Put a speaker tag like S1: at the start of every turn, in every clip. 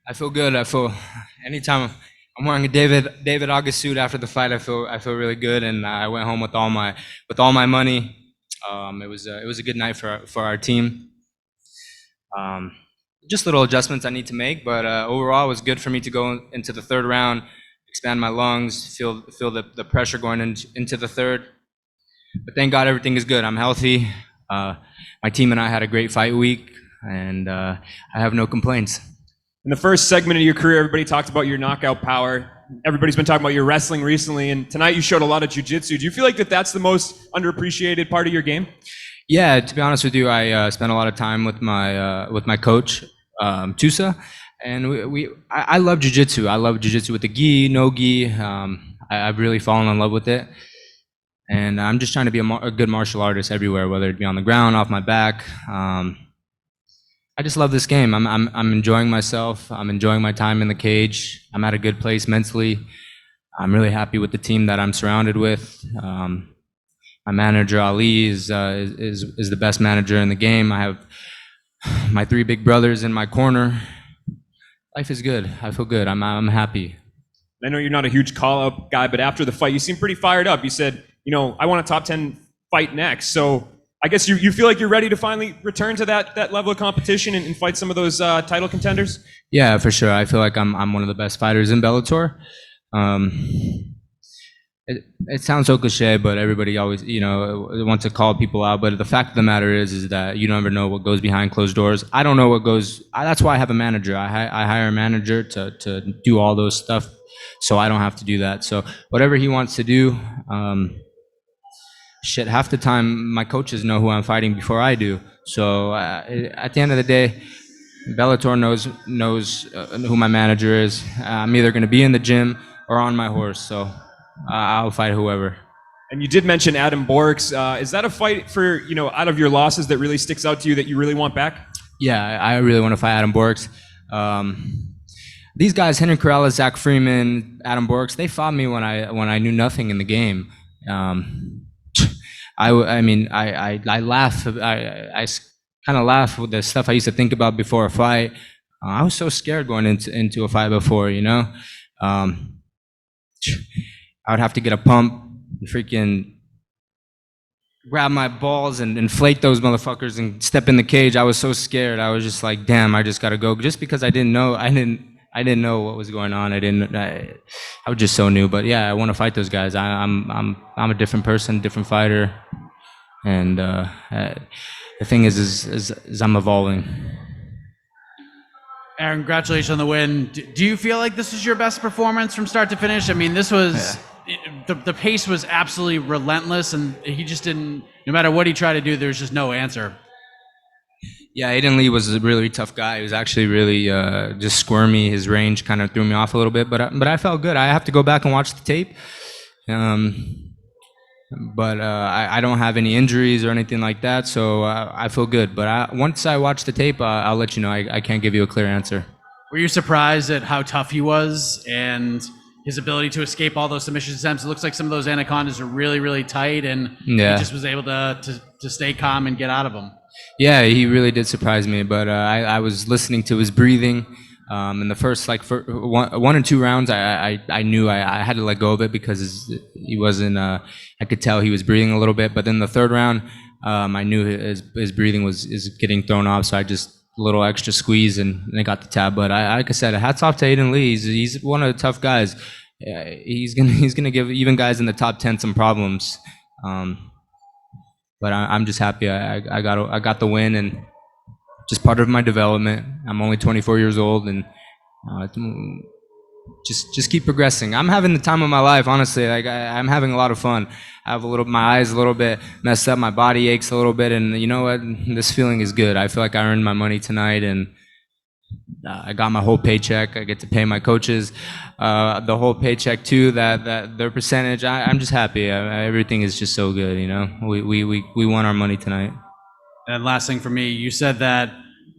S1: I feel good. I feel anytime I'm wearing a David August suit after the fight, I feel really good, and I went home with all my money. It was a good night for our team. Um, just little adjustments I need to make, but overall, it was good for me to go into the third round, expand my lungs, feel the pressure going into the third. But thank God everything is good. I'm healthy. Uh, my team and I had a great fight week, and I have no complaints.
S2: In the first segment of your career, everybody talked about your knockout power. Everybody's been talking about your wrestling recently, and tonight you showed a lot of jiu-jitsu. Do you feel like that's the most underappreciated part of your game?
S1: Yeah, to be honest with you, I spent a lot of time with my coach, Tusa, and I love jiu-jitsu. I love jiu-jitsu with the gi, no gi. I've really fallen in love with it, and I'm just trying to be a good martial artist everywhere, whether it be on the ground, off my back. I just love this game. I'm enjoying myself. I'm enjoying my time in the cage. I'm at a good place mentally. I'm really happy with the team that I'm surrounded with. My manager Ali is the best manager in the game. I have my three big brothers in my corner. Life is good. I feel good. I'm happy.
S2: I know you're not a huge call-up guy, but after the fight, you seem pretty fired up. You said, I want a top 10 fight next. So I guess you feel like you're ready to finally return to that level of competition and fight some of those title contenders?
S1: Yeah, for sure. I feel like I'm one of the best fighters in Bellator. It sounds so cliche, but everybody always, wants to call people out. But the fact of the matter is that you never know what goes behind closed doors. I don't know what goes. That's why I have a manager. I hire a manager to do all those stuff, so I don't have to do that. So whatever he wants to do, half the time my coaches know who I'm fighting before I do. So at the end of the day, Bellator knows who my manager is. I'm either going to be in the gym or on my horse. So I'll fight whoever.
S2: And you did mention Adam Borics. Is that a fight for, out of your losses that really sticks out to you that you really want back?
S1: Yeah, I really want to fight Adam Borics. These guys, Henry Corrales, Zach Freeman, Adam Borics, they fought me when I knew nothing in the game. I laugh. I kind of laugh with the stuff I used to think about before a fight. I was so scared going into a fight before, I would have to get a pump, freaking grab my balls and inflate those motherfuckers and step in the cage. I was so scared. I was just like, damn, I just gotta go. Just because I didn't know know what was going on. I was just so new. But yeah, I want to fight those guys. I'm a different person, different fighter, and the thing is I'm evolving.
S3: Aaron, congratulations on the win. Do you feel like this was your best performance from start to finish? I mean, this was the pace was absolutely relentless, and he just didn't. No matter what he tried to do, there was just no answer.
S1: Yeah, Aiden Lee was a really tough guy. He was actually really just squirmy. His range kind of threw me off a little bit, but I felt good. I have to go back and watch the tape. But I don't have any injuries or anything like that, so I feel good. But once I watch the tape, I'll let you know. I can't give you a clear answer.
S3: Were you surprised at how tough he was and his ability to escape all those submission attempts? It looks like some of those anacondas are really, really tight, and he just was able to stay calm and get out of them.
S1: Yeah, he really did surprise me, but I was listening to his breathing. In the first one and two rounds, I knew I had to let go of it because he wasn't. I could tell he was breathing a little bit, but then the third round, I knew his breathing is getting thrown off, so I just a little extra squeeze and I got the tab. But like I said, hats off to Aiden Lee. He's one of the tough guys. He's gonna give even guys in the top 10 some problems. But I'm just happy I got the win, and just part of my development. I'm only 24 years old, and just keep progressing. I'm having the time of my life, honestly. Like I'm having a lot of fun. I have my eyes a little bit messed up, my body aches a little bit, and you know what? This feeling is good. I feel like I earned my money tonight, and I got my whole paycheck. I get to pay my coaches the whole paycheck too. That their percentage. I'm just happy. Everything is just so good. We won our money tonight.
S3: And last thing for me, you said that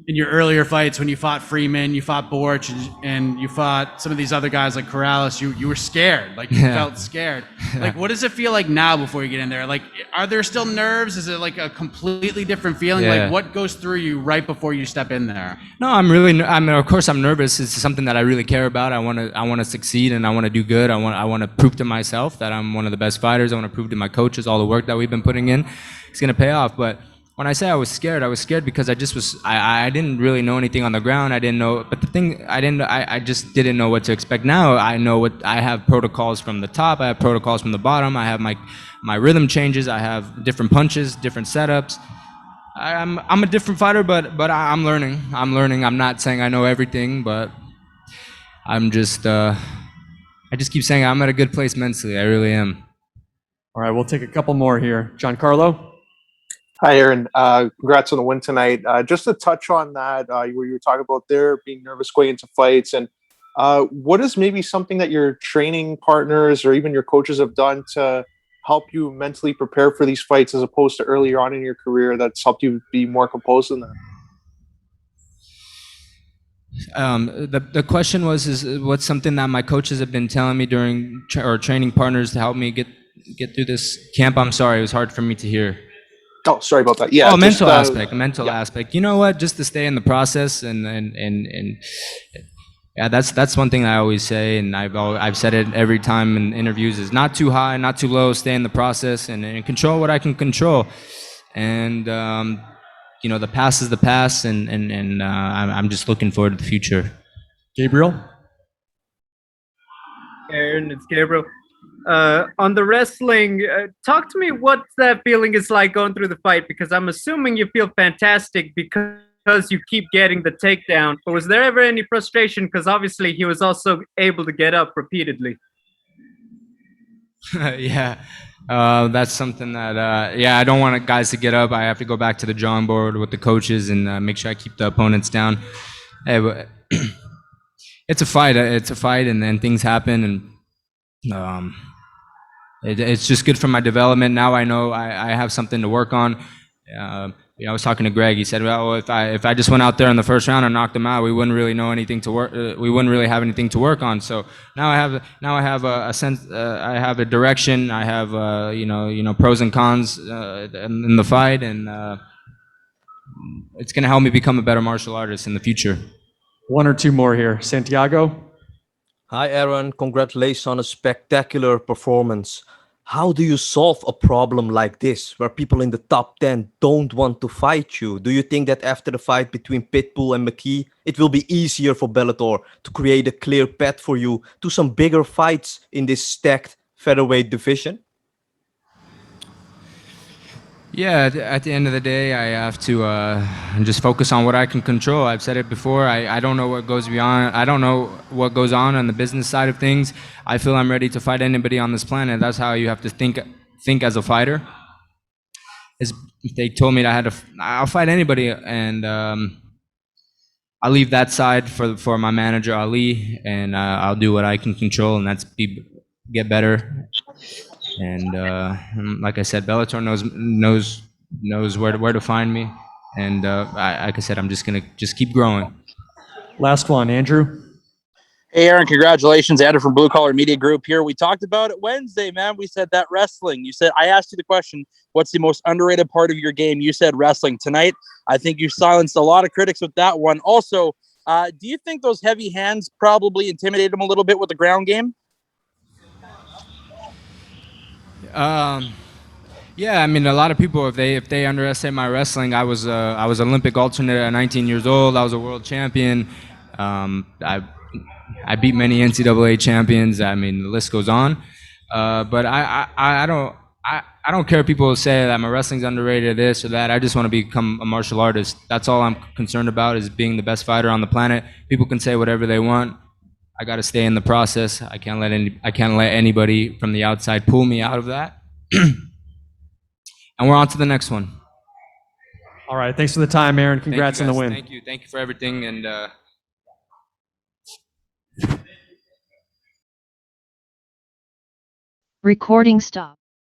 S3: in your earlier fights when you fought Freeman, you fought Borics, and you fought some of these other guys like Corrales, you were scared, like you felt scared. Like, what does it feel like now before you get in there? Like, are there still nerves? Is it like a completely different feeling?
S1: Yeah.
S3: Like, what goes through you right before you step in there?
S1: No, I mean, of course, I'm nervous. It's something that I really care about. I want to succeed, and I want to do good. I want to prove to myself that I'm one of the best fighters. I want to prove to my coaches all the work that we've been putting in. It's gonna pay off. But when I say I was scared because I didn't really know anything on the ground. I didn't know, but the thing I just didn't know what to expect. Now I know I have protocols from the top. I have protocols from the bottom. I have my rhythm changes. I have different punches, different setups. I'm a different fighter, but I'm learning. I'm not saying I know everything, but I'm just I just keep saying I'm at a good place mentally. I really am.
S2: All right, we'll take a couple more here. Giancarlo?
S4: Hi, Aaron. Congrats on the win tonight. Just to touch on that, where you were talking about there being nervous going into fights, and what is maybe something that your training partners or even your coaches have done to help you mentally prepare for these fights as opposed to earlier on in your career that's helped you be more composed in that?
S1: The question is what's something that my coaches have been telling me during or training partners to help me get through this camp? I'm sorry, it was hard for me to hear.
S4: Oh, sorry about that. Yeah.
S1: Oh,
S4: just,
S1: mental aspect. You know what? Just to stay in the process and yeah, that's one thing I always say, and I've said it every time in interviews: is not too high, not too low. Stay in the process and control what I can control. And you know, the past is the past, and I'm just looking forward to the future.
S2: Gabriel?
S5: Aaron, it's Gabriel. On the wrestling, talk to me what that feeling is like going through the fight, because I'm assuming you feel fantastic because you keep getting the takedown. But was there ever any frustration? Because obviously he was also able to get up repeatedly.
S1: Yeah, that's something that yeah, I don't want guys to get up. I have to go back to the drawing board with the coaches and make sure I keep the opponents down. Hey, but it's a fight. It's a fight, and then things happen, and it's just good for my development. Now I know I have something to work on. You know, I was talking to Greg. He said, "Well, if I just went out there in the first round and knocked him out, we wouldn't really know anything to work. We wouldn't really have anything to work on." So now I have a sense. I have a direction. I have you know pros and cons in the fight, and it's going to help me become a better martial artist in the future.
S2: One or two more here. Santiago?
S6: Hi, Aaron. Congratulations on a spectacular performance. How do you solve a problem like this, where people in the top 10 don't want to fight you? Do you think that after the fight between Pitbull and McKee, it will be easier for Bellator to create a clear path for you to some bigger fights in this stacked featherweight division?
S1: Yeah, at the end of the day, I have to just focus on what I can control. I've said it before. I don't know what goes beyond. I don't know what goes on the business side of things. I feel I'm ready to fight anybody on this planet. That's how you have to think as a fighter. If they told me that I'll fight anybody, and I'll leave that side for my manager Ali, and I'll do what I can control, and that's get better. And like I said, Bellator knows where to find me, and like I said, I'm just gonna keep growing.
S2: Last one, Andrew?
S7: Hey, Aaron, congratulations. Andrew from Blue Collar Media Group here. We talked about it Wednesday, man. We said that wrestling. You said, I asked you the question, what's the most underrated part of your game? You said wrestling. Tonight, I think you silenced a lot of critics with that one. Also, do you think those heavy hands probably intimidated him a little bit with the ground game?
S1: Yeah, I mean, a lot of people, if they underestimate my wrestling, I was Olympic alternate at 19 years old. I was a world champion. I beat many NCAA champions. I mean, the list goes on. But I don't care if people say that my wrestling's underrated, this or that. I just want to become a martial artist. That's all I'm concerned about, is being the best fighter on the planet. People can say whatever they want. I got to stay in the process. I can't let anybody from the outside pull me out of that. And we're on to the next one.
S2: All right. Thanks for the time, Aaron. Congrats on the win.
S1: Thank you. Thank you for everything. And
S8: Recording stop.